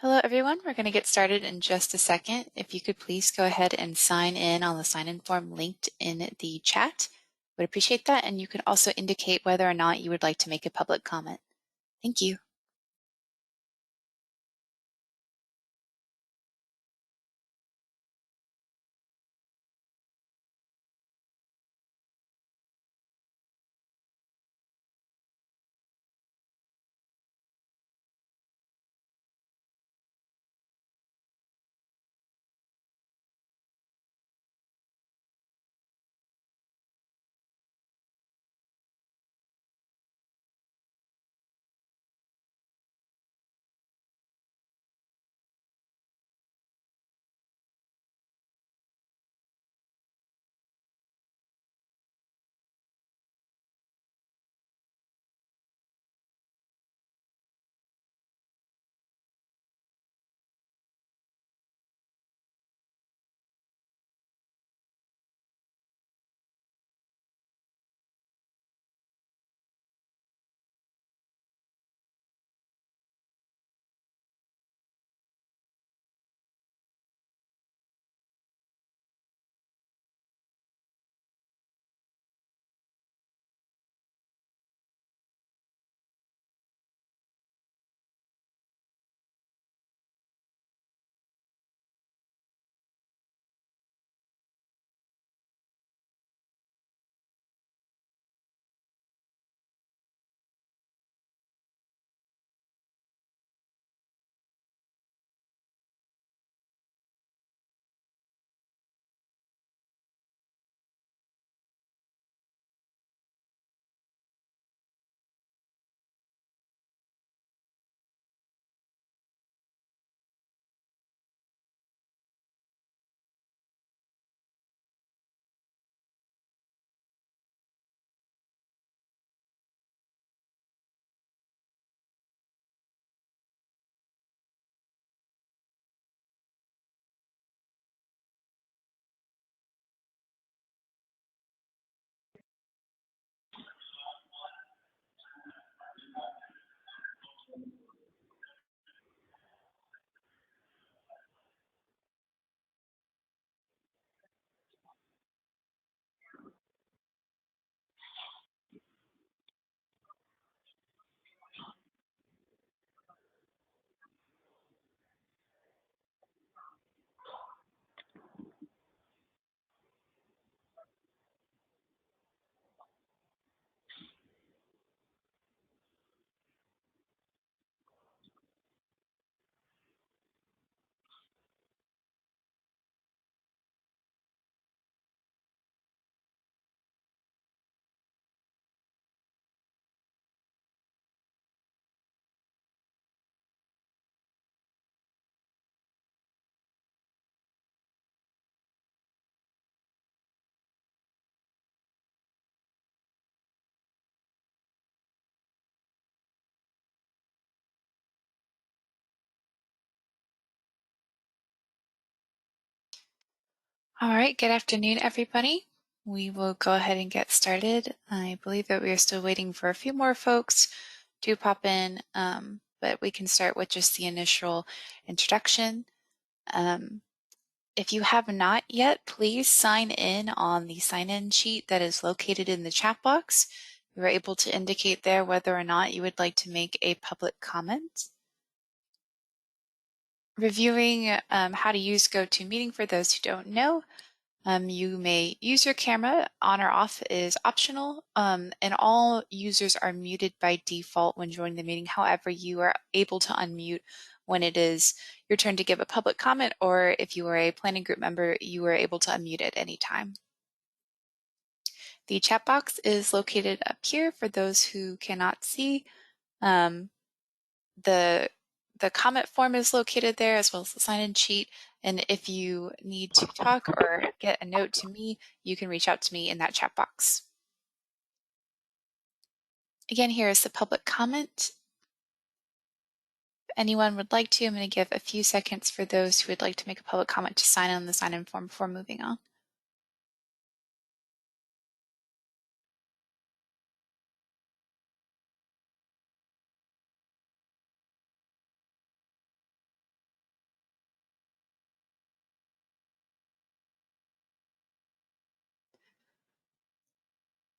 Hello, everyone. We're going to get started in just a second. If you could please go ahead and sign in on the sign-in form linked in the chat. Would appreciate that. And you can also indicate whether or not you would like to make a public comment. Thank you. All right, good afternoon, everybody. We will go ahead and get started. I believe that we are still waiting for a few more folks to pop in, but we can start with just the initial introduction. If you have not yet, please sign in on the sign-in sheet that is located in the chat box. You are able to indicate there whether or not you would like to make a public comment. Reviewing how to use GoToMeeting for those who don't know. You may use your camera. On or off is optional, and all users are muted by default when joining the meeting. However, you are able to unmute when it is your turn to give a public comment, or if you are a planning group member, you are able to unmute at any time. The chat box is located up here for those who cannot see. The comment form is located there, as well as the sign-in sheet. And if you need to talk or get a note to me, you can reach out to me in that chat box. Again, here is the public comment. If anyone would like to, I'm going to give a few seconds for those who would like to make a public comment to sign on the sign-in form before moving on.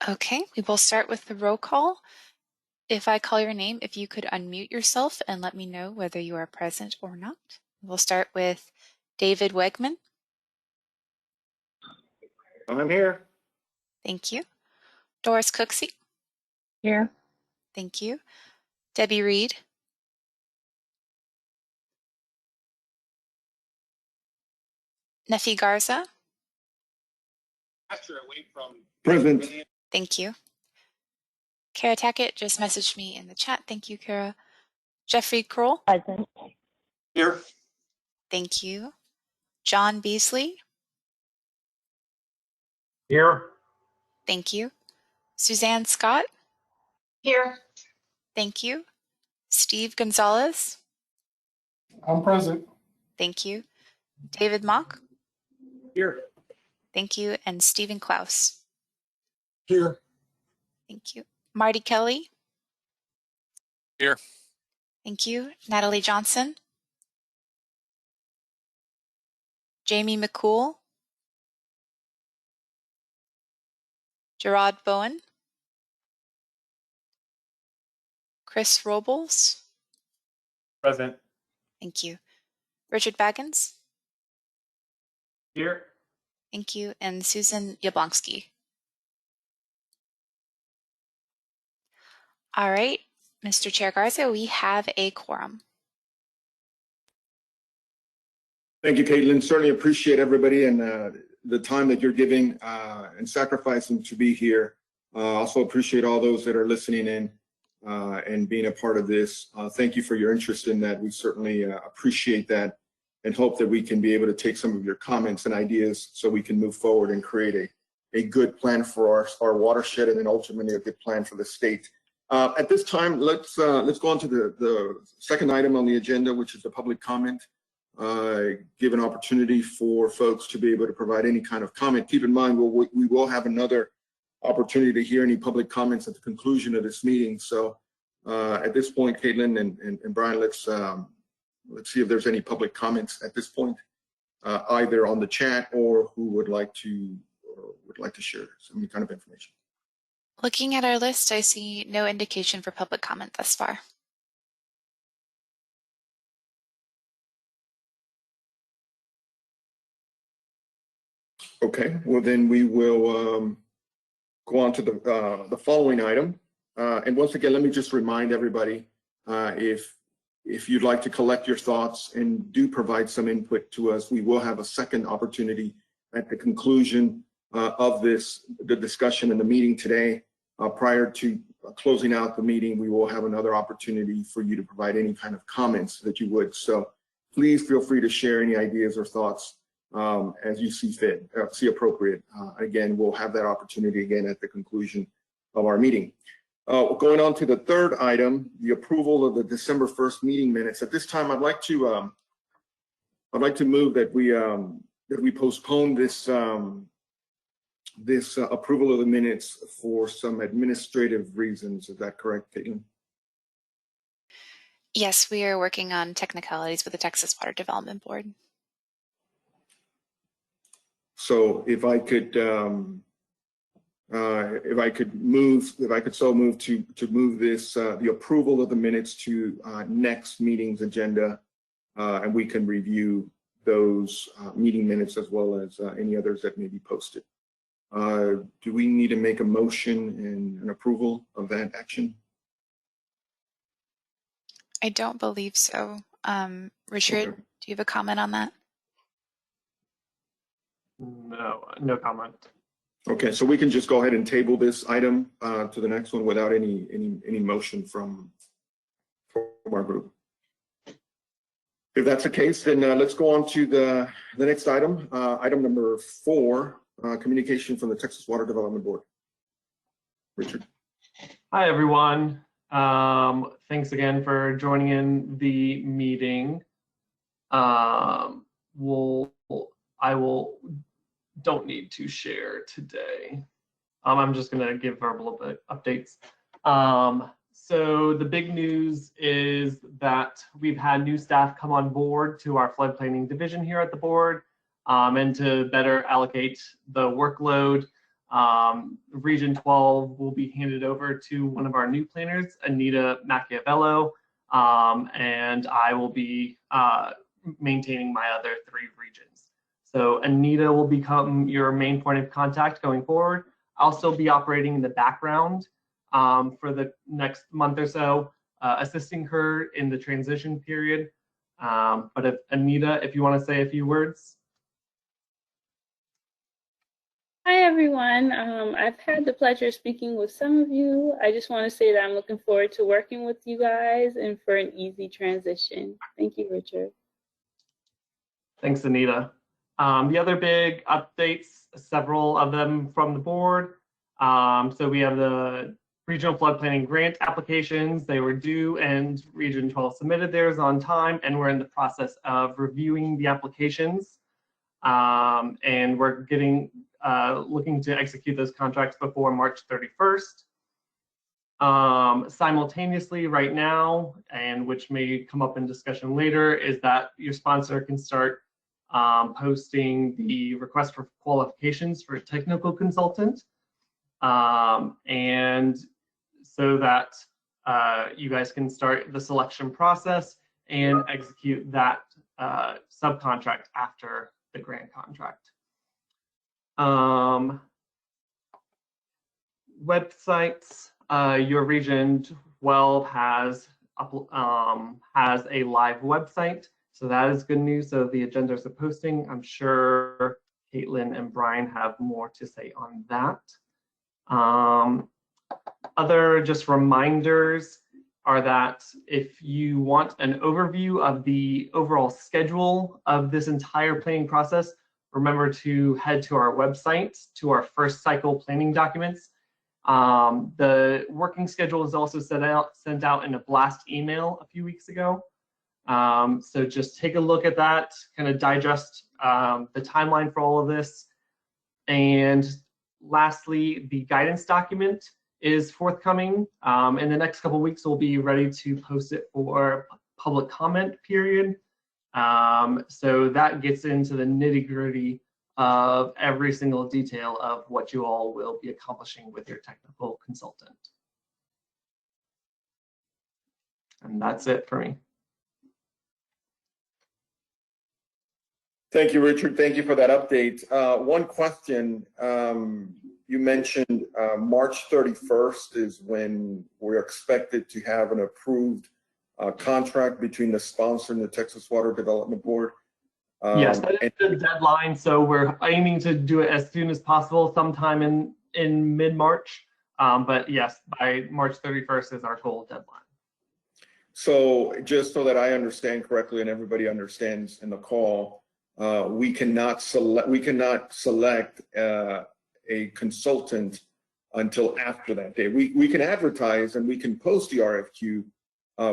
Okay, we will start with the roll call. If I call your name, if you could unmute yourself and let me know whether you are present or not. We'll start with David Wegman. I'm here. Thank you. Doris Cooksey. Here. Thank you. Debbie Reed. Nefi Garza. Present. Thank you. Kara Tackett just messaged me in the chat. Thank you, Kara. Jeffrey Kroll. Present. Here. Thank you. John Beasley. Here. Thank you. Suzanne Scott. Here. Thank you. Steve Gonzalez. I'm present. Thank you. David Mock. Here. Thank you. And Stephen Klaus. Here. Thank you. Marty Kelly. Here. Thank you. Natalie Johnson. Jamie McCool. Gerard Bowen. Chris Robles. Present. Thank you. Richard Baggins. Here. Thank you. And Susan Yablonsky. All right, Mr. Chair Garza, we have a quorum. Thank you, Caitlin. Certainly appreciate everybody and the time that you're giving and sacrificing to be here. Also appreciate all those that are listening in and being a part of this. Thank you for your interest in that. We certainly appreciate that and hope that we can be able to take some of your comments and ideas so we can move forward and create a good plan for our watershed and then ultimately a good plan for the state. At this time, let's go on to the second item on the agenda, which is the public comment. Give an opportunity for folks to be able to provide any kind of comment. Keep in mind, we will have another opportunity to hear any public comments at the conclusion of this meeting. So at this point, Caitlin and Brian, let's see if there's any public comments at this point, either on the chat or who would like to share some kind of information. Looking at our list, I see no indication for public comment thus far. Okay, well then we will go on to the following item. And once again, let me just remind everybody, if you'd like to collect your thoughts and do provide some input to us, we will have a second opportunity at the conclusion of the discussion and the meeting today. Prior to closing out the meeting, we will have another opportunity for you to provide any kind of comments that you would. So please feel free to share any ideas or thoughts as you see fit, see appropriate. Again, we'll have that opportunity again at the conclusion of our meeting. Going on to the third item, the approval of the December 1st meeting minutes. At this time, I'd like to move that we postpone this approval of the minutes for some administrative reasons. Is that correct, Caitlin? Yes, we are working on technicalities with the Texas Water Development Board. So if I could move to move this the approval of the minutes to next meeting's agenda, and we can review those meeting minutes as well as any others that may be posted. Do we need to make a motion and an approval of that action? I don't believe so. Richard, Okay. do you have a comment on that? No comment. Okay, so we can just go ahead and table this item to the next one without any motion from our group. If that's the case, then let's go on to the next item, item number 4, communication from the Texas Water Development Board. Richard. Hi, everyone. Thanks again for joining in the meeting. Don't need to share today. I'm just going to give verbal updates. So the big news is that we've had new staff come on board to our flood planning division here at the board, and to better allocate the workload. Region 12 will be handed over to one of our new planners, Anita Machiavello, and I will be maintaining my other 3 regions. So Anita will become your main point of contact going forward. I'll still be operating in the background for the next month or so, assisting her in the transition period. But if Anita, if you want to say a few words. Hi, everyone. I've had the pleasure of speaking with some of you. I just want to say that I'm looking forward to working with you guys and for an easy transition. Thank you, Richard. Thanks, Anita. The other big updates, several of them from the board. So we have the regional flood planning grant applications. They were due and Region 12 submitted theirs on time, and we're in the process of reviewing the applications. And we're looking to execute those contracts before March 31st. Simultaneously right now, and which may come up in discussion later, is that your sponsor can start posting the request for qualifications for a technical consultant. And so that you guys can start the selection process and execute that subcontract after the grant contract. Websites, your Region 12 has a live website, so that is good news. So the agendas are posting. I'm sure Caitlin and Brian have more to say on that. Other just reminders are that if you want an overview of the overall schedule of this entire planning process, remember to head to our website, to our first cycle planning documents. The working schedule is also sent out in a blast email a few weeks ago. So just take a look at that, kind of digest the timeline for all of this. And lastly, the guidance document is forthcoming. In the next couple of weeks, we'll be ready to post it for public comment period. So that gets into the nitty-gritty of every single detail of what you all will be accomplishing with your technical consultant. And that's it for me. Thank you, Richard. Thank you for that update. One question, you mentioned March 31st is when we're expected to have an approved contract between the sponsor and the Texas Water Development Board. Yes, that is the deadline. So we're aiming to do it as soon as possible, sometime in mid-March. But yes, by March 31st is our goal deadline. So just so that I understand correctly and everybody understands in the call, we cannot select a consultant until after that day. We can advertise and we can post the RFQ.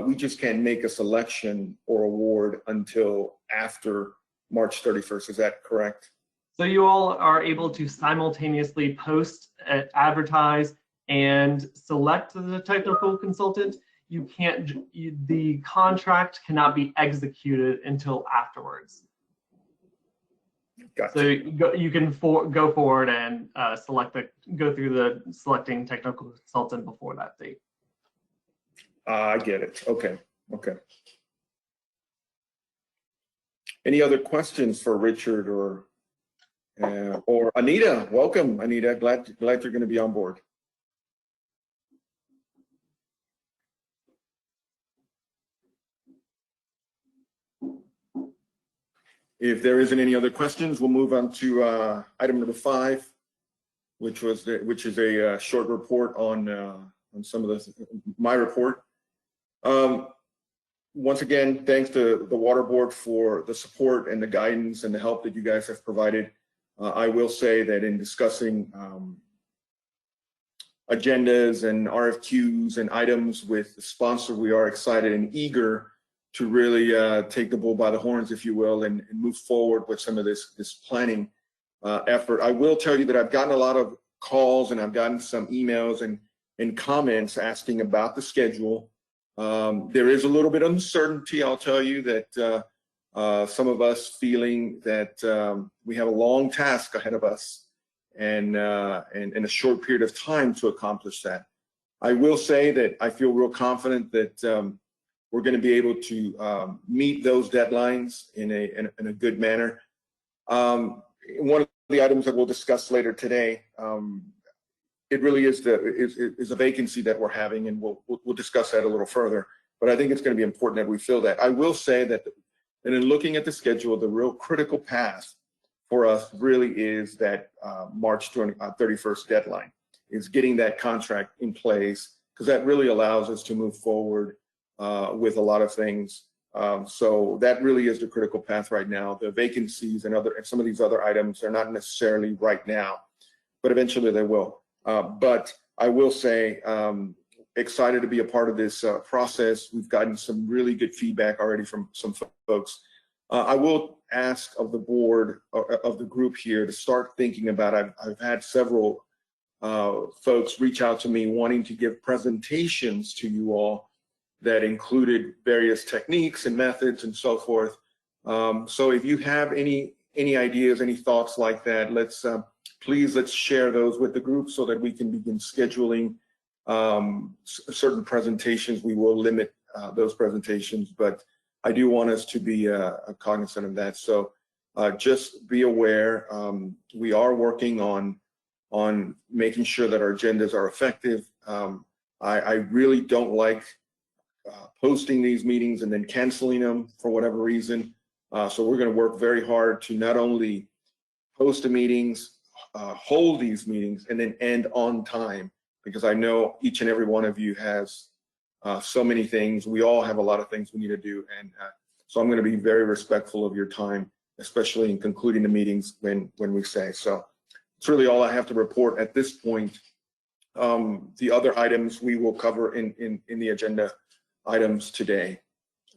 We just can't make a selection or award until after March 31st. Is that correct? So you all are able to simultaneously post, advertise, and select the technical consultant. You can't. The contract cannot be executed until afterwards. Gotcha. So you can go forward and go through the selecting technical consultant before that date. I get it. Okay. Okay. Any other questions for Richard or Anita? Welcome, Anita. Glad you're going to be on board. If there isn't any other questions, we'll move on to item number 5, which is a short report on some of my report. Once again, thanks to the Water Board for the support and the guidance and the help that you guys have provided. I will say that in discussing agendas and RFQs and items with the sponsor, we are excited and eager to really take the bull by the horns, if you will, and move forward with some of this planning effort. I will tell you that I've gotten a lot of calls and I've gotten some emails and comments asking about the schedule. There is a little bit of uncertainty, I'll tell you, that some of us feeling that we have a long task ahead of us. and in a short period of time to accomplish that. I will say that I feel real confident that we're going to be able to meet those deadlines in a good manner. One of the items that we'll discuss later today, it really is a vacancy that we're having, and we'll discuss that a little further. But I think it's going to be important that we fill that. I will say that in looking at the schedule, the real critical path for us really is that March 31st deadline, is getting that contract in place, because that really allows us to move forward with a lot of things. So that really is the critical path right now. The vacancies and some of these other items are not necessarily right now, but eventually they will. But I will say, excited to be a part of this process. We've gotten some really good feedback already from some folks. I will ask of the board, of the group here, to start thinking about, I've had several folks reach out to me wanting to give presentations to you all that included various techniques and methods and so forth. So if you have any ideas, any thoughts like that, please let's share those with the group so that we can begin scheduling certain presentations. We will limit those presentations, but I do want us to be cognizant of that. So just be aware, we are working on making sure that our agendas are effective. I really don't like posting these meetings and then canceling them for whatever reason. So we're going to work very hard to not only host the meetings, hold these meetings, and then end on time, because I know each and every one of you has so many things. We all have a lot of things we need to do. And so I'm going to be very respectful of your time, especially in concluding the meetings when we say. So it's really all I have to report at this point. The other items we will cover in the agenda items today.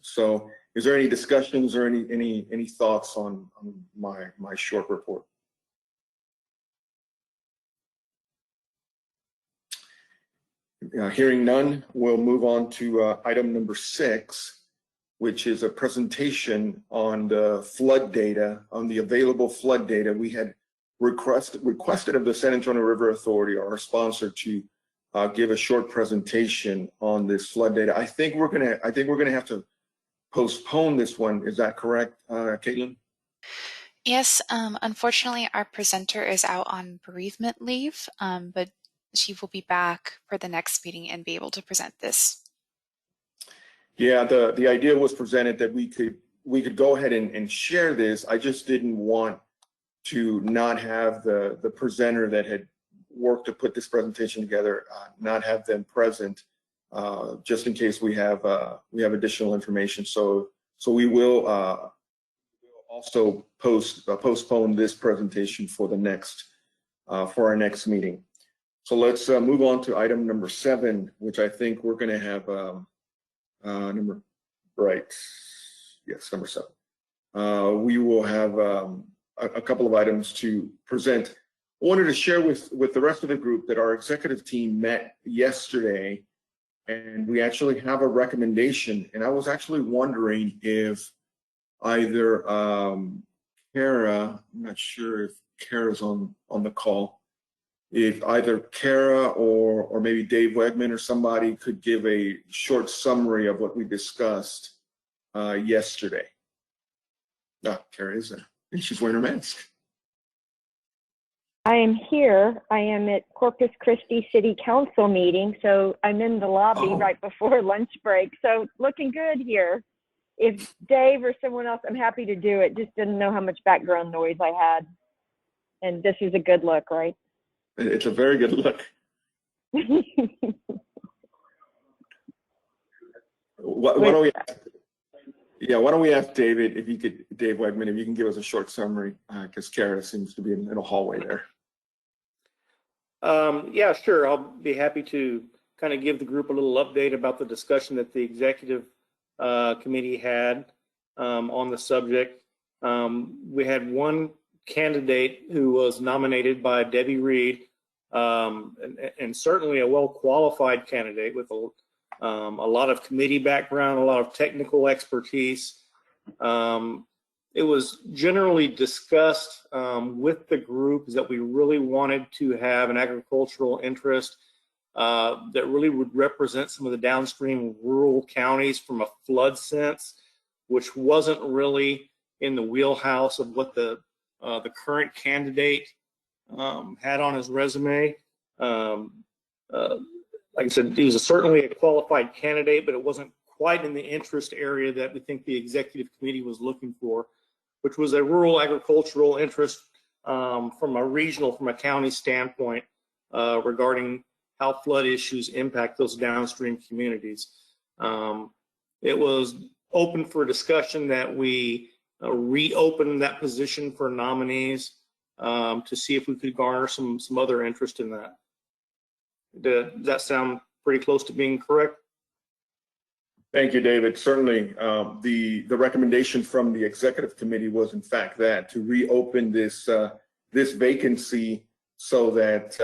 So is there any discussions or any thoughts on my short report? Hearing none, we'll move on to item number 6, which is a presentation on the flood data, on the available flood data. We had requested of the San Antonio River Authority, our sponsor, to give a short presentation on this flood data. I think we're gonna have to postpone this one. Is that correct, Caitlin? Yes, unfortunately, our presenter is out on bereavement leave, but she will be back for the next meeting and be able to present this. Yeah, the idea was presented that we could go ahead and share this. I just didn't want to not have the presenter that had worked to put this presentation together, not have them present, just in case we have additional information. So we will also postpone this presentation for our next meeting. So let's move on to item number 7, which I think we're going to have number 7. We will have a couple of items to present. I wanted to share with the rest of the group that our executive team met yesterday, and we actually have a recommendation. And I was actually wondering if either Kara, I'm not sure if Kara's on the call, if either Kara or maybe Dave Wegman or somebody could give a short summary of what we discussed yesterday. Kara is there, and she's wearing her mask. I am here. I am at Corpus Christi City Council meeting, so I'm in the lobby right before lunch break. So looking good here. If Dave or someone else, I'm happy to do it. Just didn't know how much background noise I had. And this is a good look, right? It's a very good look. Why don't we ask David, Dave Wegman, if you can give us a short summary, because Kara seems to be in a hallway there. Yeah, sure. I'll be happy to kind of give the group a little update about the discussion that the executive committee had on the subject. We had one candidate who was nominated by Debbie Reed, and certainly a well-qualified candidate with a lot of committee background, a lot of technical expertise. it was generally discussed with the group is that we really wanted to have an agricultural interest that really would represent some of the downstream rural counties from a flood sense, which wasn't really in the wheelhouse of what the current candidate had on his resume. Like I said, he was certainly a qualified candidate, but it wasn't quite in the interest area that we think the executive committee was looking for, which was a rural agricultural interest from a county standpoint regarding how flood issues impact those downstream communities. It was open for discussion that we reopen that position for nominees to see if we could garner some other interest in that. Does that sound pretty close to being correct? Thank you, David. Certainly, the recommendation from the executive committee was, in fact, that to reopen this this vacancy so that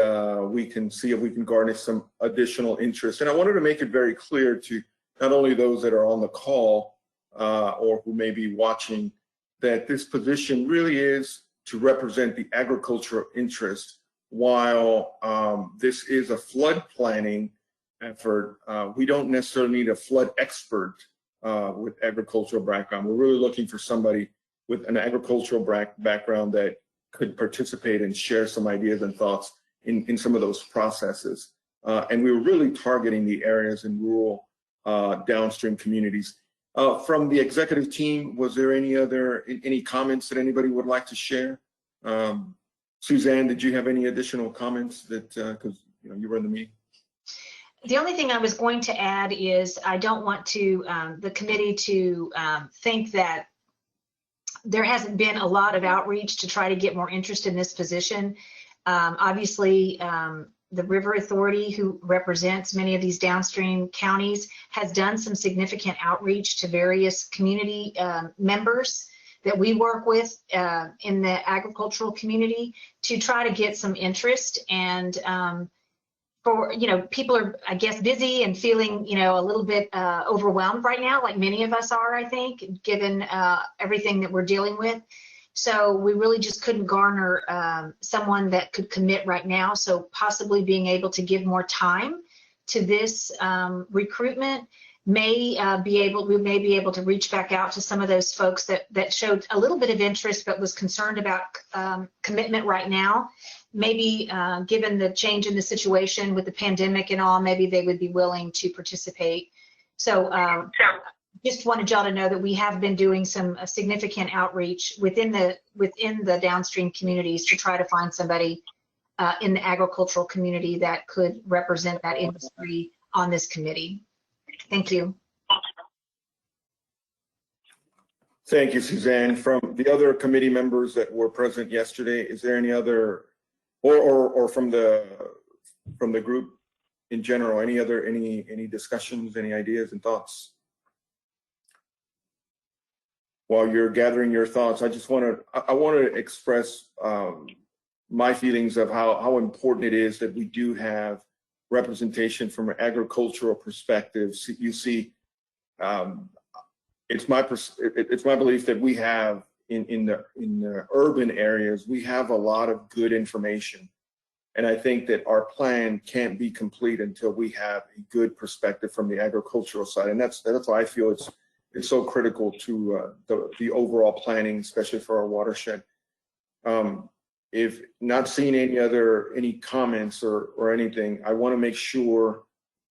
we can see if we can garner some additional interest. And I wanted to make it very clear to not only those that are on the call or who may be watching, that this position really is to represent the agricultural interest. While this is a flood planning effort, we don't necessarily need a flood expert with agricultural background. We're really looking for somebody with an agricultural background that could participate and share some ideas and thoughts in some of those processes. And we were really targeting the areas in rural downstream communities. From the executive team, was there any comments that anybody would like to share? Suzanne, did you have any additional comments that, because you were in the meeting? The only thing I was going to add is I don't want to the committee to think that there hasn't been a lot of outreach to try to get more interest in this position. Obviously, the River Authority, who represents many of these downstream counties, has done some significant outreach to various community members that we work with in the agricultural community to try to get some interest. And for, people are, I guess, busy and feeling, a little bit overwhelmed right now, like many of us are, I think, given everything that we're dealing with. So we really just couldn't garner someone that could commit right now. So possibly being able to give more time to this recruitment we may be able to reach back out to some of those folks that showed a little bit of interest but was concerned about commitment right now. Maybe given the change in the situation with the pandemic and all, maybe they would be willing to participate. So just wanted y'all to know that we have been doing some significant outreach within the downstream communities to try to find somebody in the agricultural community that could represent that industry on this committee. Thank you. Thank you, Suzanne. From the other committee members that were present yesterday, is there any other, or from the group in general, any discussions, any ideas and thoughts? While you're gathering your thoughts, I want to express my feelings of how important it is that we do have representation from an agricultural perspective. You see, it's my belief that we have in the urban areas, we have a lot of good information, and I think that our plan can't be complete until we have a good perspective from the agricultural side, and that's why I feel it's so critical to the overall planning, especially for our watershed. If not seeing any comments or anything, I want to make sure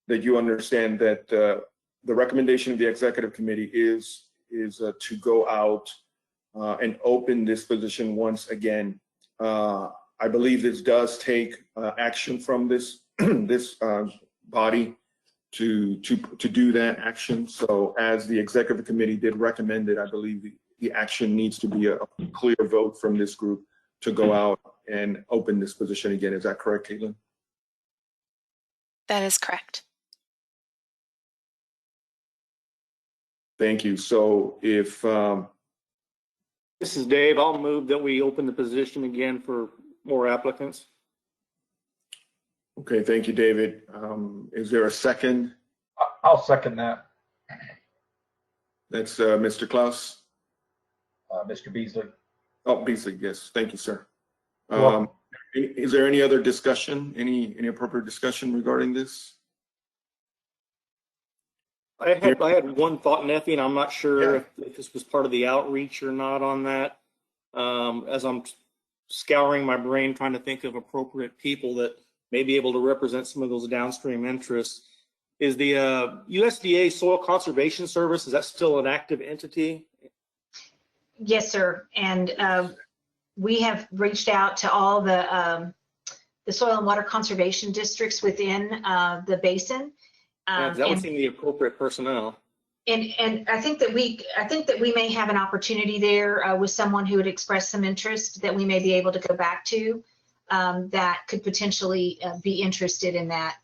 that you understand that the recommendation of the executive committee is to go out and open this position once again. I believe this does take action from this this body to do that action. So as the executive committee did recommend it, I believe the action needs to be a clear vote from this group to go out and open this position again. Is that correct, Caitlin? That is correct. Thank you. So if This is Dave. I'll move that we open the position again for more applicants. okay, thank you, David. Is there a second? I'll second that. That's Mr. Klaus. Mr. Beasley. Oh, Beasley, yes. Thank you, sir. You're welcome. Is there any other discussion, any appropriate discussion regarding this? I had one thought, Neffy, and I'm not sure Yeah. if this was part of the outreach or not on that. As I'm scouring my brain trying to think of appropriate people that may be able to represent some of those downstream interests, is the USDA Soil Conservation Service, is that still an active entity? Yes, sir. And we have reached out to all the soil and water conservation districts within the basin. That would seem the appropriate personnel. And I think that we may have an opportunity there with someone who would express some interest that we may be able to go back to that could potentially be interested in that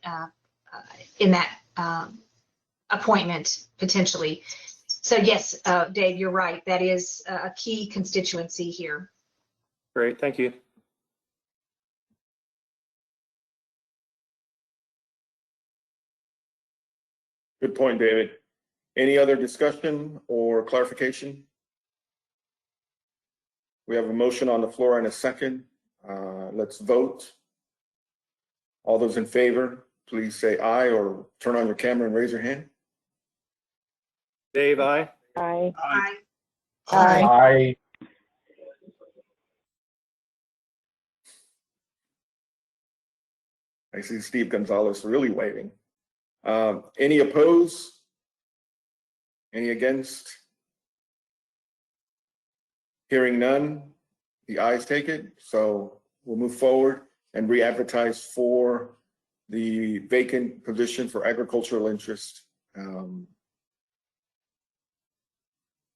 appointment potentially. So yes, Dave, you're right. That is a key constituency here. Great, thank you. Good point, David. Any other discussion or clarification? We have a motion on the floor and a second. Let's vote. All those in favor, please say aye or turn on your camera and raise your hand. Dave, aye. Aye. Aye. Aye. I see Steve Gonzalez really waving. Any opposed? Any against? Hearing none, the ayes take it. So we'll move forward and re-advertise for the vacant position for agricultural interest.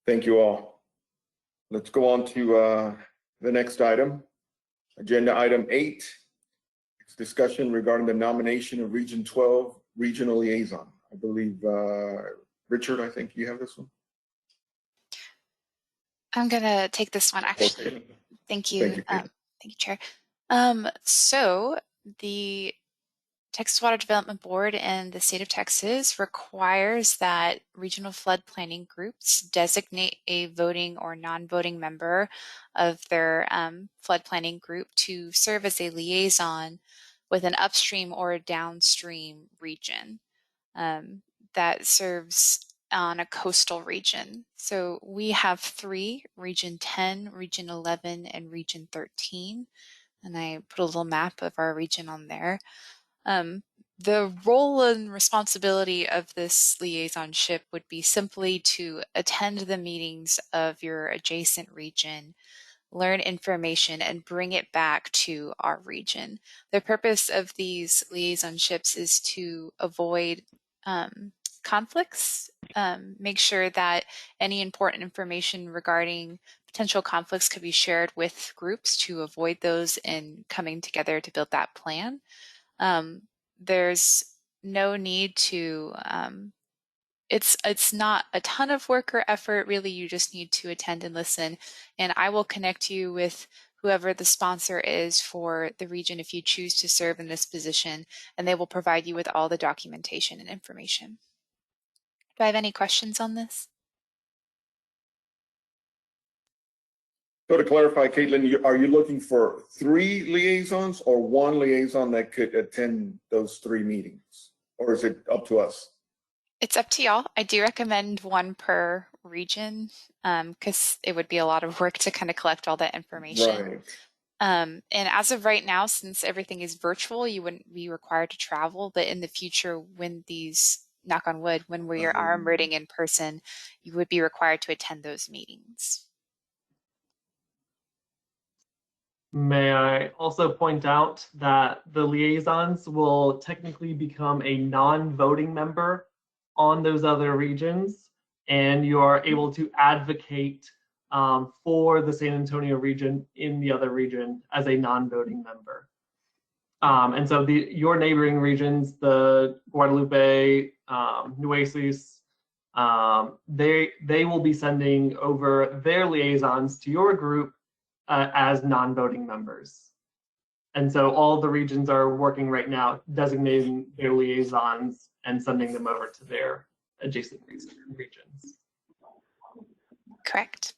Thank you all. Let's go on to the next item. Agenda item 8. It's discussion regarding the nomination of Region 12 Regional Liaison. I believe, Richard, I think you have this one. I'm going to take this one, actually. Okay. Thank you. Thank you, Kate. Thank you, Chair. So the Texas Water Development Board and the state of Texas requires that regional flood planning groups designate a voting or non-voting member of their flood planning group to serve as a liaison with an upstream or a downstream region that serves on a coastal region. So we have 3, Region 10, Region 11, and Region 13. And I put a little map of our region on there. The role and responsibility of this liaisonship would be simply to attend the meetings of your adjacent region, learn information, and bring it back to our region. The purpose of these liaisonships is to avoid conflicts, make sure that any important information regarding potential conflicts could be shared with groups to avoid those in coming together to build that plan. There's no need to, it's not a ton of work or effort, really. You just need to attend and listen. And I will connect you with whoever the sponsor is for the region if you choose to serve in this position, and they will provide you with all the documentation and information. Do I have any questions on this? So to clarify, Caitlin, are you looking for 3 liaisons or 1 liaison that could attend those 3 meetings? Or is it up to us? It's up to y'all. I do recommend 1 per region because it would be a lot of work to kind of collect all that information. Right. And as of right now, since everything is virtual, you wouldn't be required to travel. But in the future, when these, knock on wood, when we are meeting in person, you would be required to attend those meetings. May I also point out that the liaisons will technically become a non-voting member on those other regions, and you are able to advocate for the San Antonio region in the other region as a non-voting member. And so your neighboring regions, the Guadalupe, Nueces, they will be sending over their liaisons to your group as non-voting members. And so all the regions are working right now designating their liaisons and sending them over to their adjacent regions. Correct.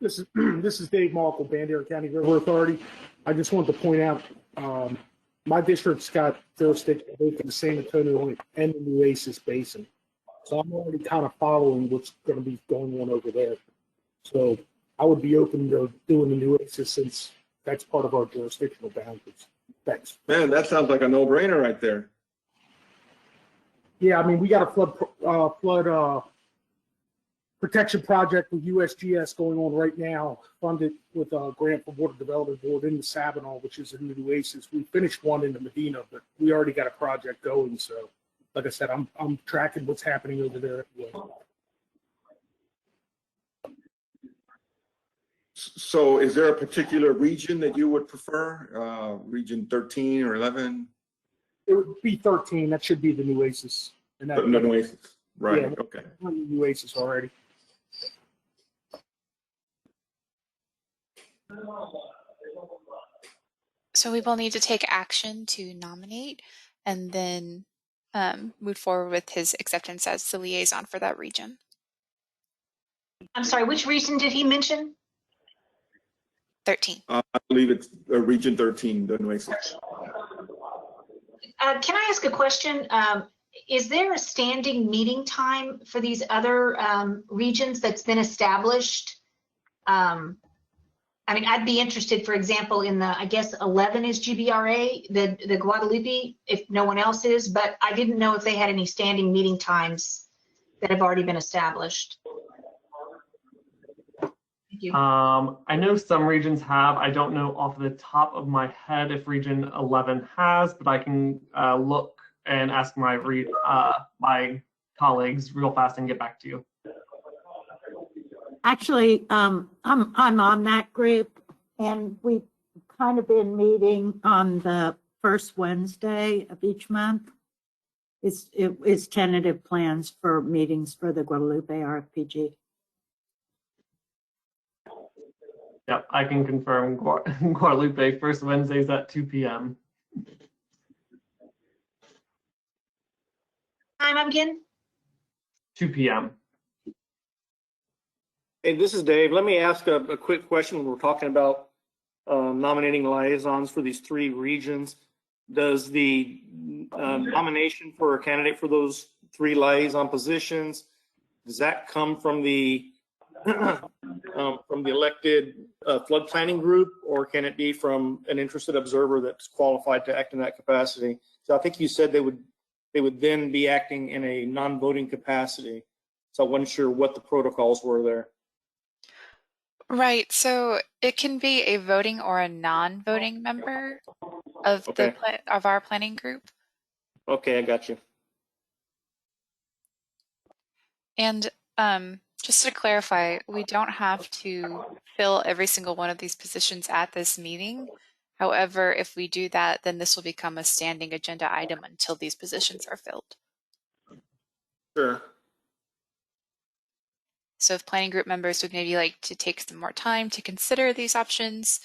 This is Dave Malkel, Bandera County River Authority. I just wanted to point out, my district's got jurisdiction both in the San Antonio and the Nueces Basin. So I'm already kind of following what's going to be going on over there. So I would be open to doing the Nueces since that's part of our jurisdictional boundaries. Thanks. Man, that sounds like a no-brainer right there. Yeah, I mean, we got a flood protection project with USGS going on right now, funded with a grant from Water Development Board in the Sabinal, which is in the Nueces. We finished one in the Medina, but we already got a project going. So, like I said, I'm tracking what's happening over there. So is there a particular region that you would prefer? Region 13 or 11? It would be 13. That should be the Nueces. And that, The Nueces, right? Yeah, okay. we're in the Nueces already. So we will need to take action to nominate and then move forward with his acceptance as the liaison for that region. I'm sorry, which region did he mention? 13. I believe it's Region 13, the Nueces. Can I ask a question? Is there a standing meeting time for these other regions that's been established? I mean, I'd be interested, for example, in the, I guess 11 is GBRA, the Guadalupe, if no one else is, but I didn't know if they had any standing meeting times that have already been established. Thank you. I know some regions have. I don't know off the top of my head if Region 11 has, but I can look and ask my my colleagues real fast and get back to you. Actually, I'm on that group, and we've kind of been meeting on the first Wednesday of each month. It's tentative plans for meetings for the Guadalupe RFPG. Yep, I can confirm Guadalupe first Wednesdays at 2 p.m. Time again? 2 p.m. Hey, this is Dave. Let me ask a quick question when we're talking about nominating liaisons for these three regions. Does the nomination for a candidate for those three liaison positions, does that come from the elected flood planning group, or can it be from an interested observer that's qualified to act in that capacity? So I think you said they would then be acting in a non-voting capacity. So I wasn't sure what the protocols were there. Right. So it can be a voting or a non-voting member of Okay. of our planning group. Okay, I got you. And just to clarify, we don't have to fill every single one of these positions at this meeting. However, if we do that, then this will become a standing agenda item until these positions are filled. Sure. So if planning group members would maybe like to take some more time to consider these options,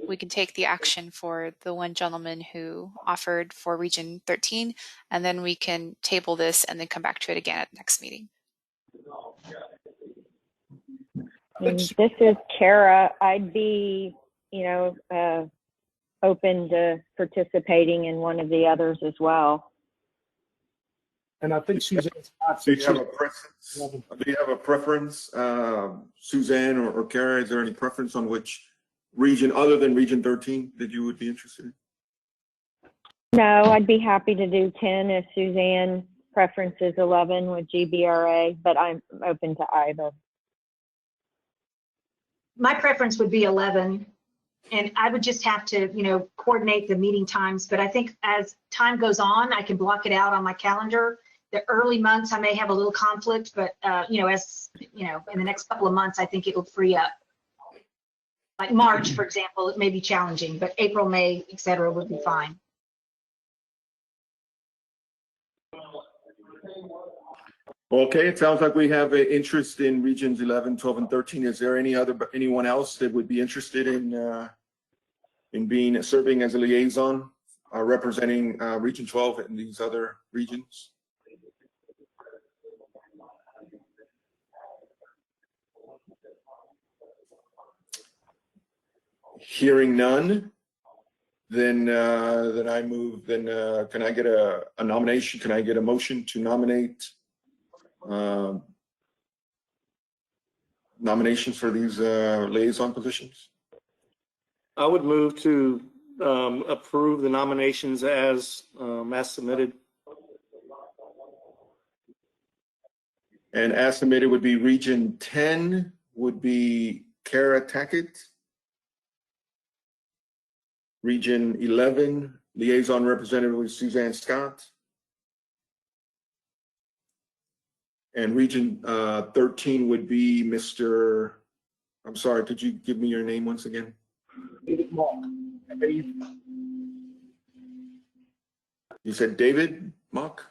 we can take the action for the one gentleman who offered for Region 13, and then we can table this and then come back to it again at the next meeting. And this is Kara. I'd be, open to participating in one of the others as well. And I think Suzanne's got Do you have a preference? Do you have a preference, Suzanne or Kara? Is there any preference on which region other than Region 13 that you would be interested in? No, I'd be happy to do 10 if Suzanne preferences 11 with GBRA, but I'm open to either. My preference would be 11, and I would just have to, coordinate the meeting times. But I think as time goes on, I can block it out on my calendar. The early months, I may have a little conflict, but as in the next couple of months, I think it'll free up. Like March, for example, it may be challenging, but April, May, et cetera, would be fine. Okay, it sounds like we have an interest in regions 11, 12, and 13. Is there anyone else that would be interested in serving as a liaison, representing Region 12 and these other regions? Hearing none, then I move. Then can I get a nomination? Can I get a motion to nominate nominations for these liaison positions? I would move to approve the nominations as submitted. And as submitted would be Region 10 would be Kara Tackett. Region 11, Liaison Representative was Suzanne Scott. And Region 13 would be Mr. I'm sorry, could you give me your name once again? David Mock. You said David Mock?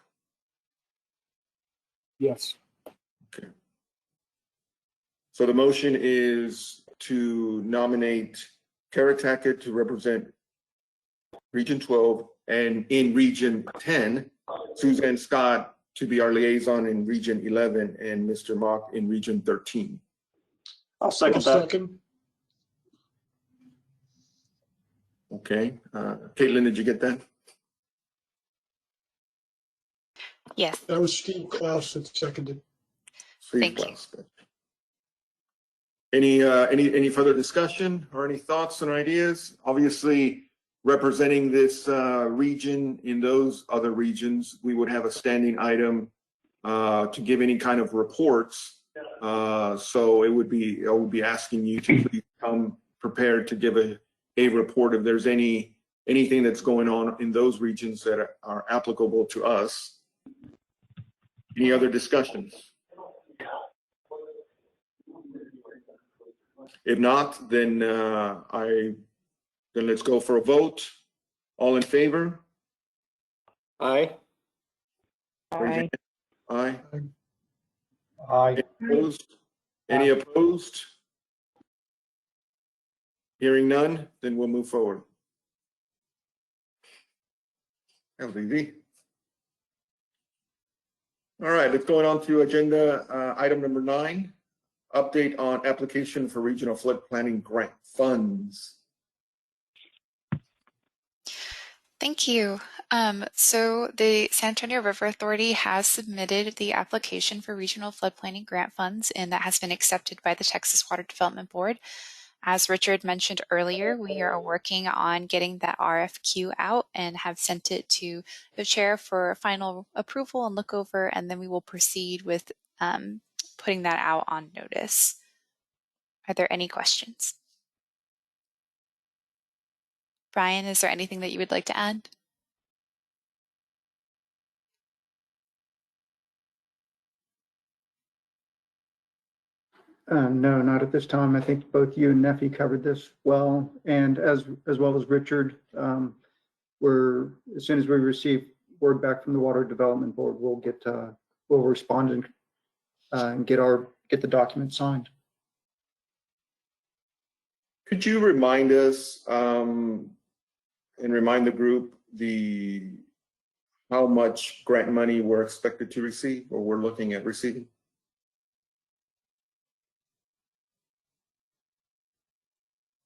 Yes. Okay. So the motion is to nominate Kara Tackett to represent Region 12, and in Region 10, Suzanne Scott to be our liaison in Region 11, and Mr. Mock in Region 13. I'll second that. Okay. Caitlin, did you get that? Yes. That was Steve Klaus that seconded. Steve Klaus. Any further discussion or any thoughts and ideas? Obviously, representing this region in those other regions, we would have a standing item to give any kind of reports. So I would be asking you to please come prepared to give a report if there's anything that's going on in those regions that are applicable to us. Any other discussions? If not, then then let's go for a vote. All in favor? Aye. Aye. Aye. Aye. Any opposed? Any opposed? Hearing none, then we'll move forward. That was easy. All right, let's go on to agenda item number 9, update on application for regional flood planning grant funds. Thank you. So the San Antonio River Authority has submitted the application for regional flood planning grant funds, and that has been accepted by the Texas Water Development Board. As Richard mentioned earlier, we are working on getting that RFQ out and have sent it to the chair for final approval and look over, and then we will proceed with putting that out on notice. Are there any questions? Brian, is there anything that you would like to add? No, not at this time. I think both you and Neffy covered this well, and as well as Richard. As soon as we receive word back from the Water Development Board, we'll respond and get the document signed. Could you remind us and remind the group how much grant money we're expected to receive or we're looking at receiving?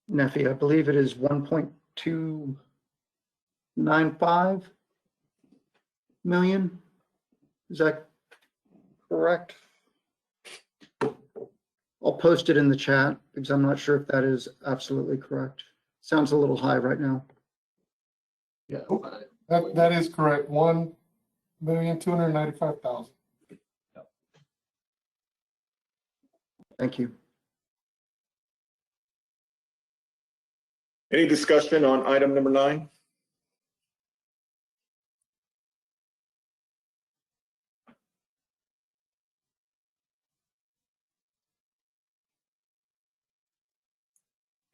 Neffy, I believe it is 1.295 million. Is that correct? I'll post it in the chat because I'm not sure if that is absolutely correct. Sounds a little high right now. Yeah, that is correct. 1,295,000. Thank you. Any discussion on item number 9?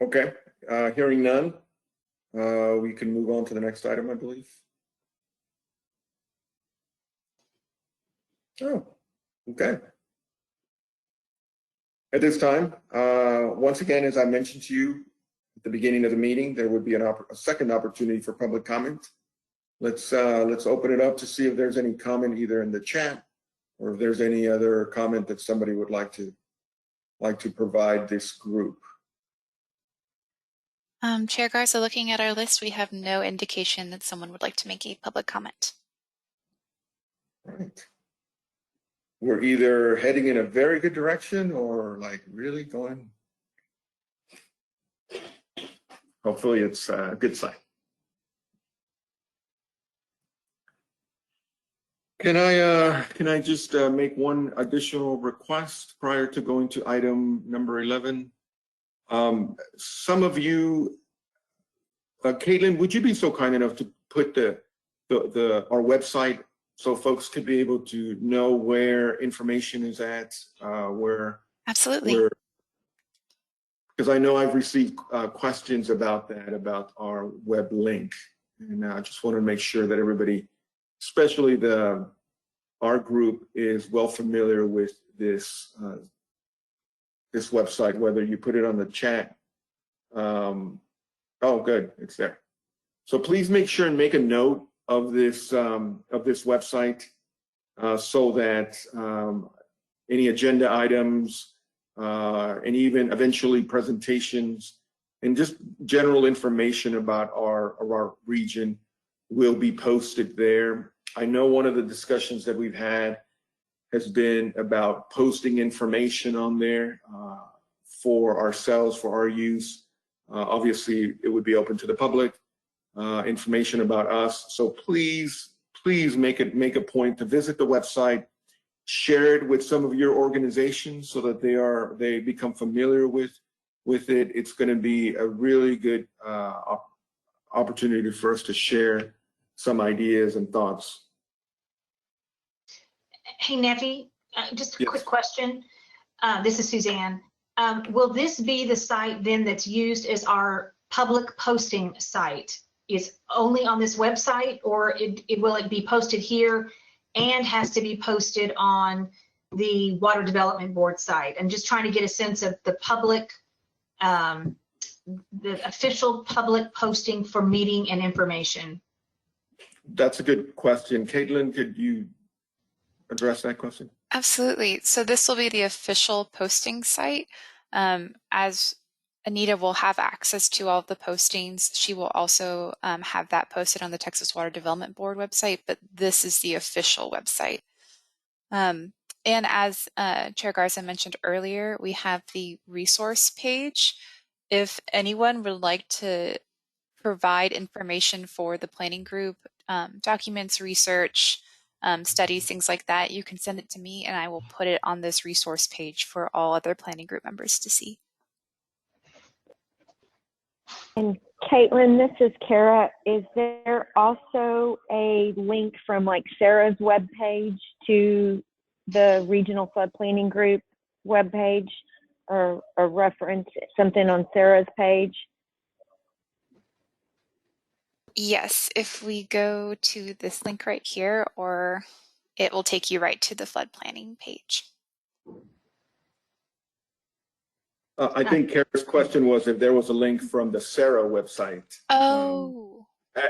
Okay, hearing none, we can move on to the next item, I believe. Oh, okay. At this time, once again, as I mentioned to you at the beginning of the meeting, there would be a second opportunity for public comment. Let's open it up to see if there's any comment either in the chat or if there's any other comment that somebody would like to provide this group. Chair Garza, looking at our list, we have no indication that someone would like to make a public comment. Right. We're either heading in a very good direction or like really going. Hopefully it's a good sign. Can I just make one additional request prior to going to item number 11? Some of you, Caitlin, would you be so kind enough to put our website so folks could be able to know where information is at, Absolutely. Because I know I've received questions about that, about our web link, and I just want to make sure that everybody, especially our group, is well familiar with this this website. Whether you put it on the chat, oh, good, it's there. So please make sure and make a note of this website so that any agenda items and even eventually presentations and just general information about our region will be posted there. I know one of the discussions that we've had has been about posting information on there for ourselves, for our use. Obviously, it would be open to the public, information about us. So please make a point to visit the website, share it with some of your organizations so that they become familiar with it. It's going to be a really good opportunity for us to share some ideas and thoughts. Hey, Nevi, just a Yes. quick question. This is Suzanne. Will this be the site then that's used as our public posting site? Is only on this website, or will it be posted here and has to be posted on the Water Development Board site? I'm just trying to get a sense of the public, the official public posting for meeting and information. That's a good question. Caitlin, could you address that question? Absolutely. So this will be the official posting site. As Anita will have access to all of the postings, she will also have that posted on the Texas Water Development Board website, but this is the official website. And as Chair Garza mentioned earlier, we have the resource page. If anyone would like to provide information for the planning group, documents, research, studies, things like that, you can send it to me and I will put it on this resource page for all other planning group members to see. And Caitlin, this is Kara. Is there also a link from like Sarah's webpage to the Regional Flood Planning Group webpage, or a reference, something on Sarah's page? Yes, if we go to this link right here, or it will take you right to the flood planning page. I think Kara's question was if there was a link from the Sarah website. Oh.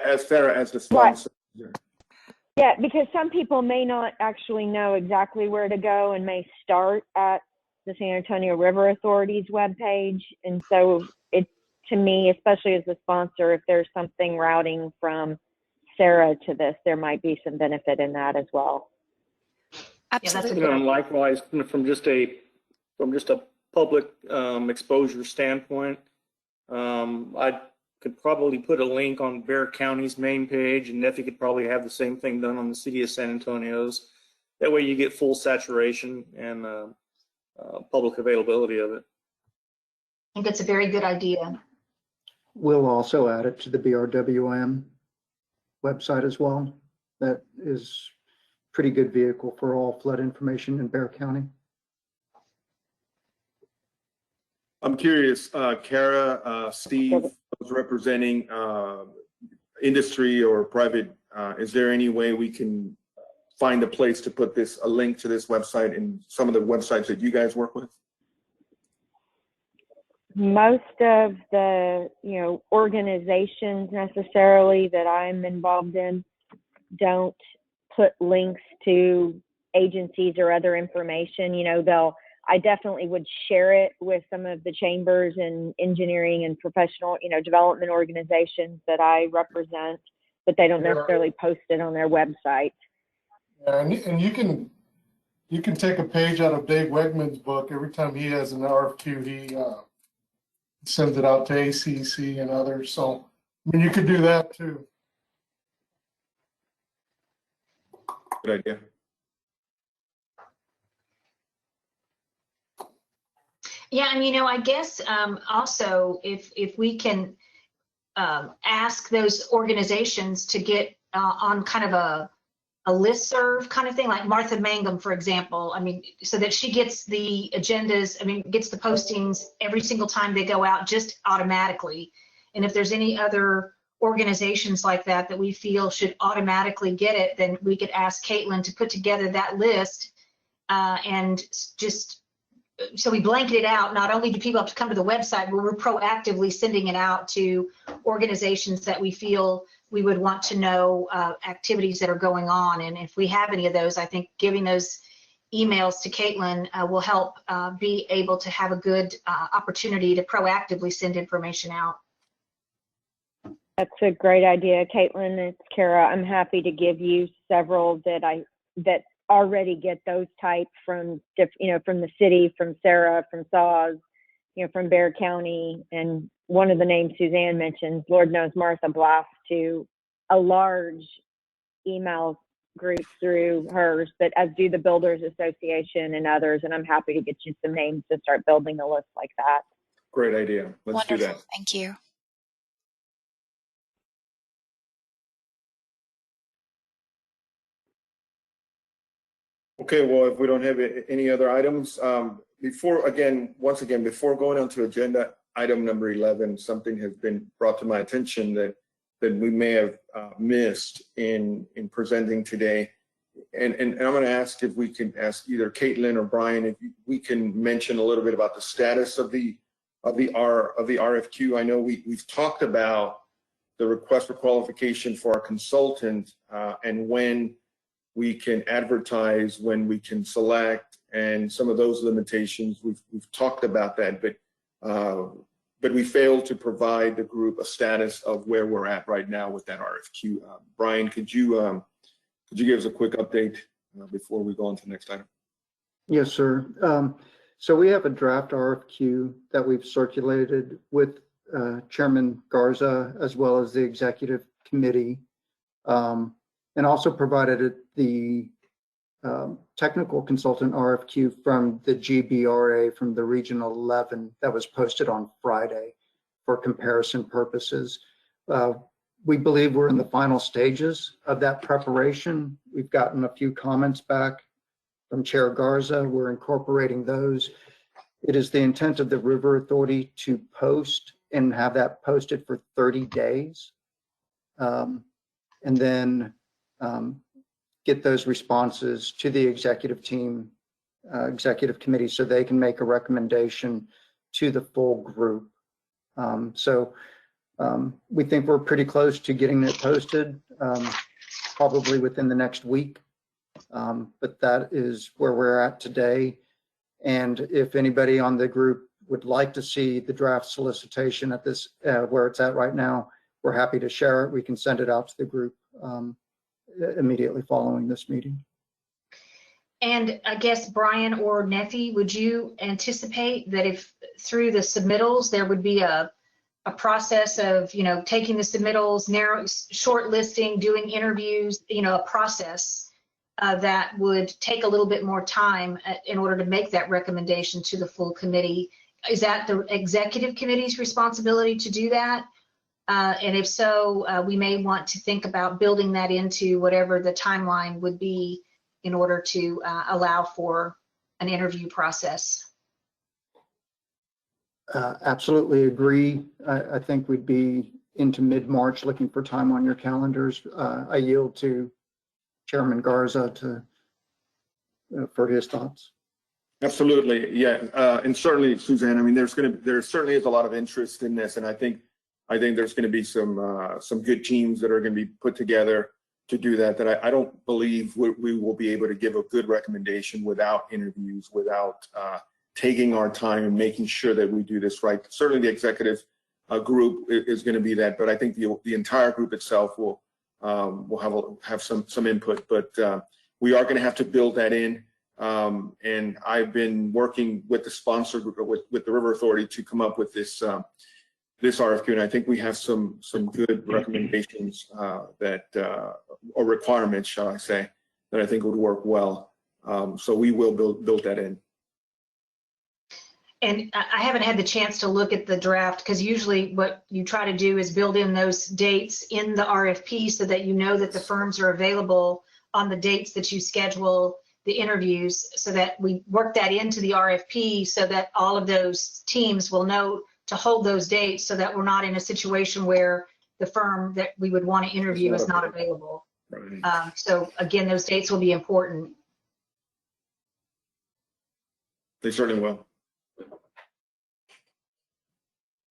As Sarah as the sponsor. Right. Yeah, because some people may not actually know exactly where to go and may start at the San Antonio River Authority's webpage. And so it, to me, especially as the sponsor, if there's something routing from Sarah to this, there might be some benefit in that as well. Absolutely. And likewise, from just a public exposure standpoint, I could probably put a link on Bexar County's main page, and Neffy could probably have the same thing done on the City of San Antonio's. That way you get full saturation and public availability of it. I think it's a very good idea. We'll also add it to the BRWM website as well. That is pretty good vehicle for all flood information in Bexar County. I'm curious, Kara, Steve was representing industry or private. Is there any way we can find a place to put a link to this website in some of the websites that you guys work with? Most of the, organizations necessarily that I'm involved in don't put links to agencies or other information. They'll I definitely would share it with some of the chambers and engineering and professional, development organizations that I represent, but they don't necessarily post it on their website. Yeah, and you can take a page out of Dave Wegman's book. Every time he has an RFQ, he sends it out to ACC and others. So, I mean, you could do that too. Good idea. Yeah, and I guess also if we can ask those organizations to get on kind of a listserv kind of thing, like Martha Mangum, for example, so that she gets the agendas, gets the postings every single time they go out just automatically. And if there's any other organizations like that that we feel should automatically get it, then we could ask Caitlin to put together that list and just, so we blanket it out. Not only do people have to come to the website, but we're proactively sending it out to organizations that we feel we would want to know activities that are going on. And if we have any of those, I think giving those emails to Caitlin will help be able to have a good opportunity to proactively send information out. That's a great idea, Caitlin. It's Kara. I'm happy to give you several that already get those types from the city, from Sarah, from SAWS, from Bexar County, and one of the names Suzanne mentioned, Lord knows Martha Blast, to a large email group through hers, but as do the Builders Association and others. And I'm happy to get you some names to start building a list like that. Great idea. Let's do Wonderful. that. Thank you. Okay, well, if we don't have any other items, before going on to agenda item number 11, something has been brought to my attention that we may have missed in presenting today. And I'm going to ask if we can ask either Caitlin or Brian if we can mention a little bit about the status of the RFQ. I know we've talked about the request for qualification for our consultant and when we can advertise, when we can select, and some of those limitations. We've talked about that, but we failed to provide the group a status of where we're at right now with that RFQ. Brian, could you give us a quick update before we go on to the next item? Yes, sir. So we have a draft RFQ that we've circulated with Chairman Garza as well as the executive committee, and also provided the technical consultant RFQ from the GBRA from the Regional 11 that was posted on Friday for comparison purposes. We believe we're in the final stages of that preparation. We've gotten a few comments back from Chair Garza. We're incorporating those. It is the intent of the River Authority to post and have that posted for 30 days. And then get those responses to the executive team, executive committee, so they can make a recommendation to the full group. We think we're pretty close to getting it posted, probably within the next week. But that is where we're at today. And if anybody on the group would like to see the draft solicitation at this, where it's at right now, we're happy to share it. We can send it out to the group immediately following this meeting. And I guess Brian or Neffy, would you anticipate that if through the submittals there would be a process of taking the submittals, shortlisting, doing interviews, a process that would take a little bit more time in order to make that recommendation to the full committee? Is that the executive committee's responsibility to do that? And if so, we may want to think about building that into whatever the timeline would be in order to allow for an interview process. Absolutely agree. I think we'd be into mid-March looking for time on your calendars. I yield to Chairman Garza for his thoughts. Absolutely, yeah, and certainly, Suzanne. I mean, there certainly is a lot of interest in this, and I think there's going to be some good teams that are going to be put together to do that. That I don't believe we will be able to give a good recommendation without interviews, without taking our time and making sure that we do this right. Certainly the executive group is going to be that, but I think the entire group itself will have some input, but we are going to have to build that in. And I've been working with the sponsor group, with the River Authority, to come up with this this RFQ, and I think we have some good recommendations or requirements, shall I say, that I think would work well. So we will build that in. And I haven't had the chance to look at the draft, because usually what you try to do is build in those dates in the RFP so that you know that the firms are available on the dates that you schedule the interviews, so that we work that into the RFP so that all of those teams will know to hold those dates, so that we're not in a situation where the firm that we would want to interview is not available. Right. So again, those dates will be important. They certainly will.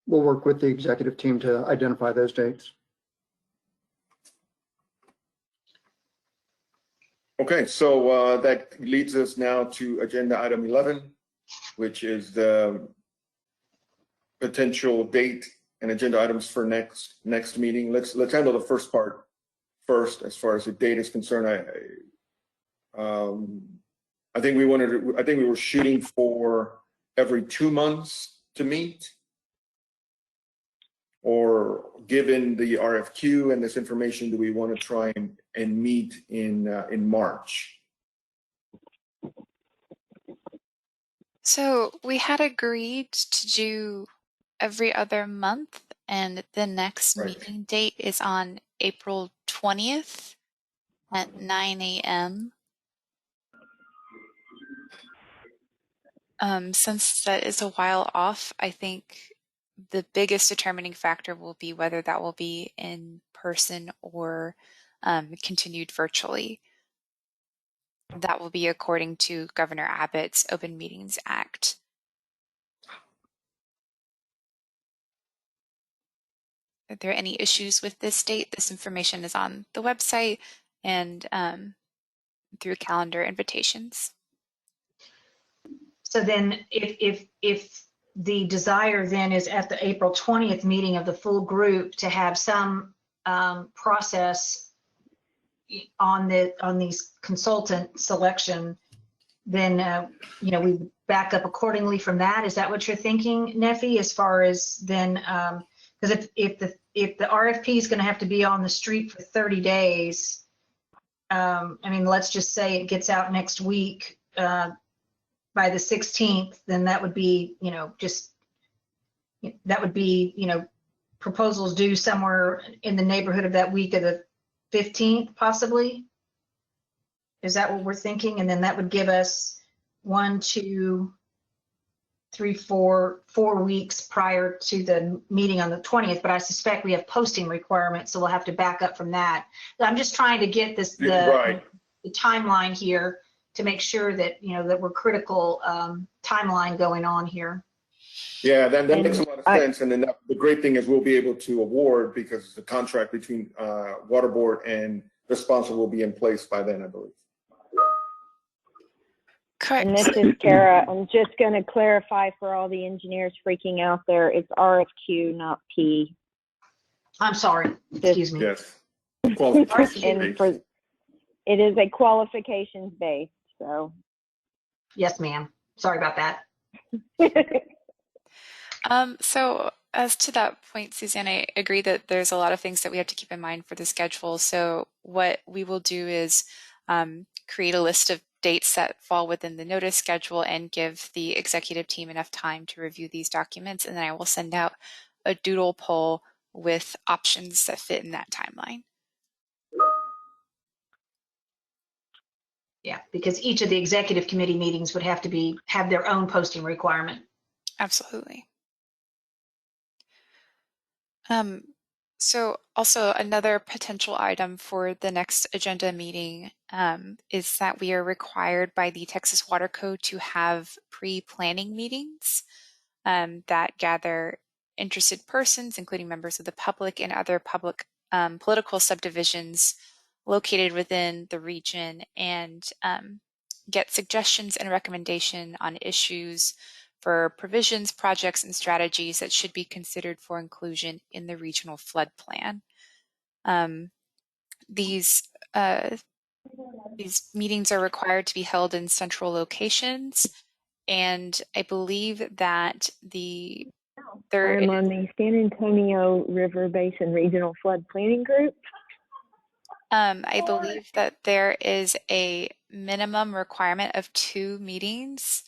We'll work with the executive team to identify those dates. Okay, so that leads us now to agenda item 11, which is the potential date and agenda items for next meeting. Let's handle the first part first. As far as the date is concerned, I think we were shooting for every 2 months to meet. Or given the RFQ and this information, do we want to try and meet in March? So we had agreed to do every other month, and the next Right. meeting date is on April 20th at 9 a.m. Since that is a while off, I think the biggest determining factor will be whether that will be in person or continued virtually. That will be according to Governor Abbott's Open Meetings Act. Are there any issues with this date? This information is on the website and through calendar invitations. So then if the desire then is at the April 20th meeting of the full group to have some process on these consultant selection, then we back up accordingly from that. Is that what you're thinking, Neffy? As far as then, because if the RFP is going to have to be on the street for 30 days, I mean, let's just say it gets out next week by the 16th, then that would be, proposals due somewhere in the neighborhood of that week of the 15th, possibly. Is that what we're thinking? And then that would give us 4 weeks prior to the meeting on the 20th. But I suspect we have posting requirements, so we'll have to back up from that. I'm just trying to get the timeline here to make sure that that we're critical timeline going on here. Yeah, that makes a lot of sense. And then the great thing is we'll be able to award, because the contract between Water Board and the sponsor will be in place by then, I believe. Correct. And this is Kara. I'm just going to clarify for all the engineers freaking out there. It's RFQ, not P. I'm sorry. Excuse me. Yes. And it is a qualifications based. So. Yes, ma'am. Sorry about that. So as to that point, Suzanne, I agree that there's a lot of things that we have to keep in mind for the schedule. So what we will do is create a list of dates that fall within the notice schedule and give the executive team enough time to review these documents. And then I will send out a doodle poll with options that fit in that timeline. Yeah, because each of the executive committee meetings would have to have their own posting requirement. Absolutely. So also another potential item for the next agenda meeting is that we are required by the Texas Water Code to have pre-planning meetings that gather interested persons, including members of the public and other public political subdivisions located within the region, and get suggestions and recommendation on issues for provisions, projects, and strategies that should be considered for inclusion in the regional flood plan. These meetings are required to be held in central locations, and I believe that I'm on the San Antonio River Basin Regional Flood Planning Group. I believe that there is a minimum requirement of 2 meetings,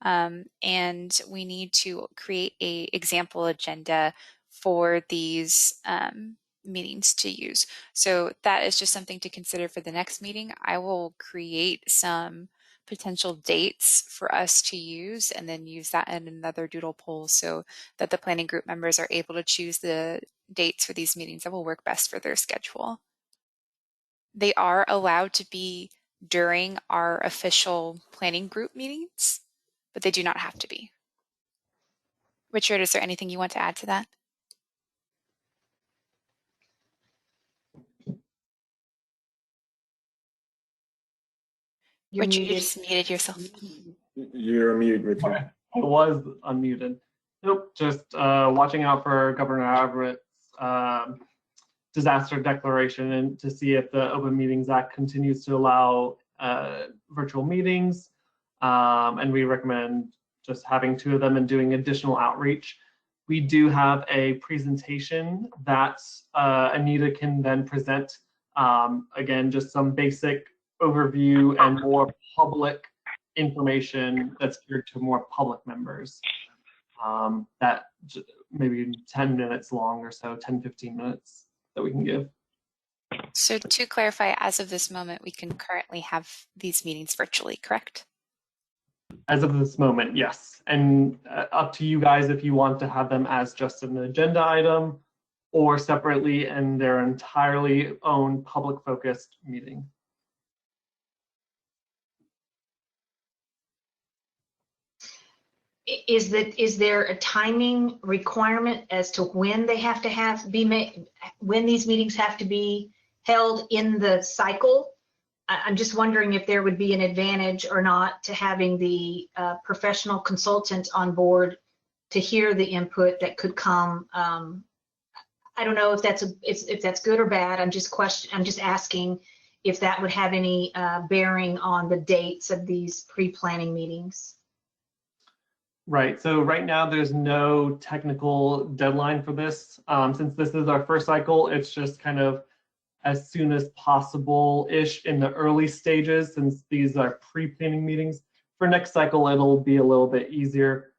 and we need to create a example agenda for these meetings to use. So that is just something to consider for the next meeting. I will create some potential dates for us to use and then use that in another doodle poll so that the planning group members are able to choose the dates for these meetings that will work best for their schedule. They are allowed to be during our official planning group meetings, but they do not have to be. Richard, is there anything you want to add to that? You're Richard, you muted. just muted yourself. You're muted, Richard. It was unmuted. Nope, just watching out for Governor Everett's disaster declaration and to see if the Open Meetings Act continues to allow virtual meetings. And we recommend just having 2 of them and doing additional outreach. We do have a presentation that Anita can then present. Again, just some basic overview and more public information that's geared to more public members. That maybe 10 minutes long or so, 10, 15 minutes that we can give. So to clarify, as of this moment, we can currently have these meetings virtually, correct? As of this moment, yes. And up to you guys if you want to have them as just an agenda item or separately in their entirely own public focused meeting. Is there a timing requirement as to when they have to when these meetings have to be held in the cycle? I'm just wondering if there would be an advantage or not to having the professional consultant on board to hear the input that could come. I don't know if that's good or bad. I'm just asking if that would have any bearing on the dates of these pre-planning meetings. Right, so right now there's no technical deadline for this. Since this is our first cycle, it's just kind of as soon as possible-ish in the early stages, since these are pre-planning meetings. For next cycle, it'll be a little bit easier.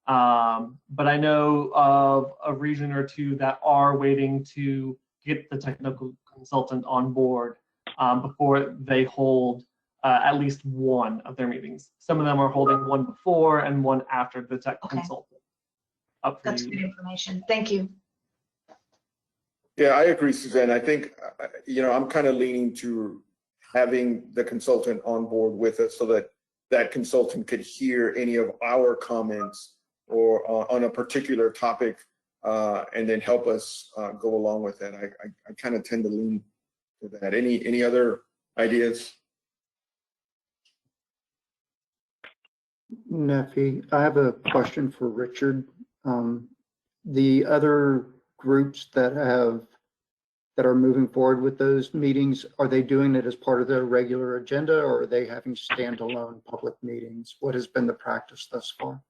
But I know of a region or 2 that are waiting to get the technical consultant on board before they hold at least one of their meetings. Some of them are holding one before and one after the tech consultant. Up for That's you. good information. Thank you. Yeah, I agree, Suzanne. I think, I'm kind of leaning to having the consultant on board with us so that that consultant could hear any of our comments or on a particular topic and then help us go along with that. I kind of tend to lean to that. Any other ideas? Neffy, I have a question for Richard. The other groups that are moving forward with those meetings, are they doing it as part of their regular agenda, or are they having standalone public meetings? What has been the practice thus far?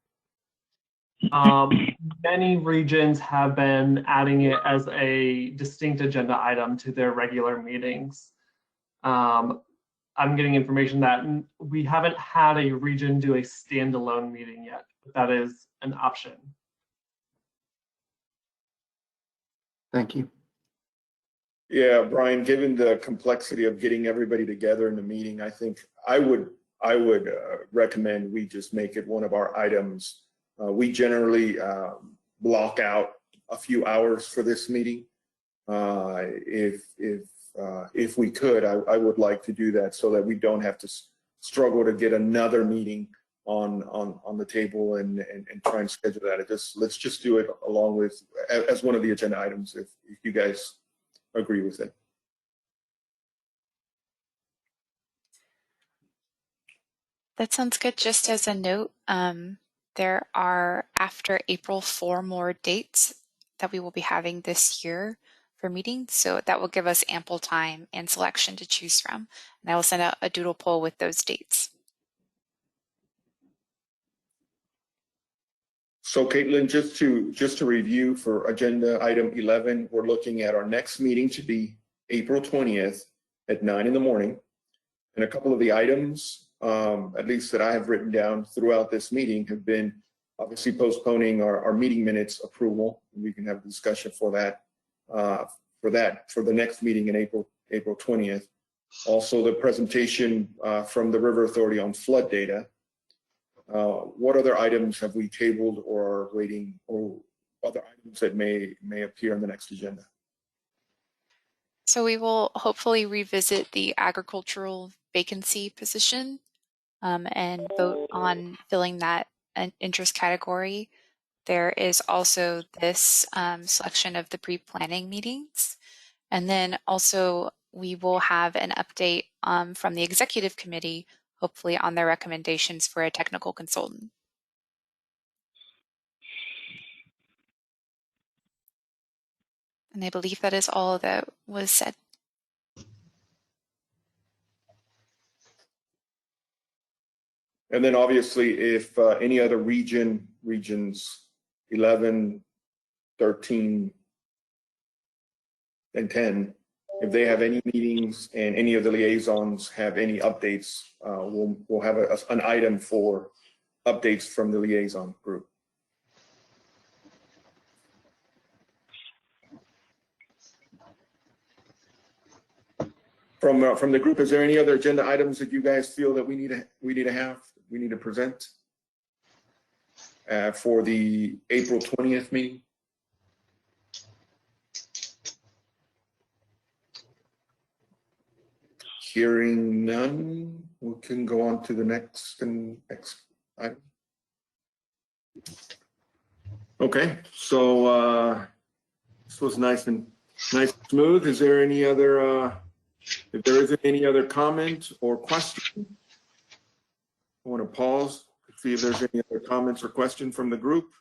Many regions have been adding it as a distinct agenda item to their regular meetings. I'm getting information that we haven't had a region do a standalone meeting yet, but that is an option. Thank you. Yeah, Brian, given the complexity of getting everybody together in the meeting, I think I would recommend we just make it one of our items. We generally block out a few hours for this meeting. If we could, I would like to do that so that we don't have to struggle to get another meeting on the table and try and schedule that. Let's just do it along with as one of the agenda items if you guys agree with it. That sounds good. Just as a note, there are after April 4 more dates that we will be having this year for meetings. So that will give us ample time and selection to choose from. And I will send out a doodle poll with those dates. So Caitlin, just to review for agenda item 11, we're looking at our next meeting to be April 20th at 9 in the morning. And a couple of the items, at least that I have written down throughout this meeting, have been obviously postponing our meeting minutes approval. We can have a discussion for that for the next meeting in April 20th. Also, the presentation from the River Authority on flood data. What other items have we tabled or are waiting, or other items that may appear on the next agenda? So we will hopefully revisit the agricultural vacancy position and vote on filling that interest category. There is also this selection of the pre-planning meetings. And then also we will have an update from the executive committee, hopefully on their recommendations for a technical consultant. And I believe that is all that was said. And then obviously if any other regions 11, 13, and 10, if they have any meetings and any of the liaisons have any updates, we'll have an item for updates from the liaison group. From the group, is there any other agenda items that you guys feel that we need to present for the April 20th meeting? Hearing none, we can go on to the next item. Okay, so this was nice and smooth. Is there any other? If there isn't any other comment or question, I want to pause to see if there's any other comments or question from the group.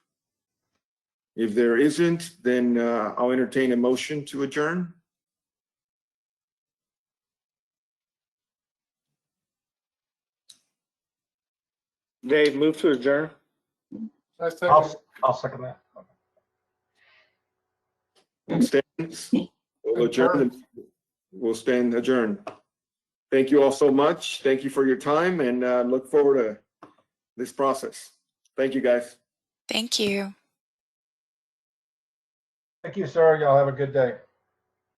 If there isn't, then I'll entertain a motion to adjourn. Dave, move to adjourn. I'll second that. We'll adjourn. We'll stand adjourned. Thank you all so much. Thank you for your time, and look forward to this process. Thank you, guys. Thank you. Thank you, sir. Y'all have a good day.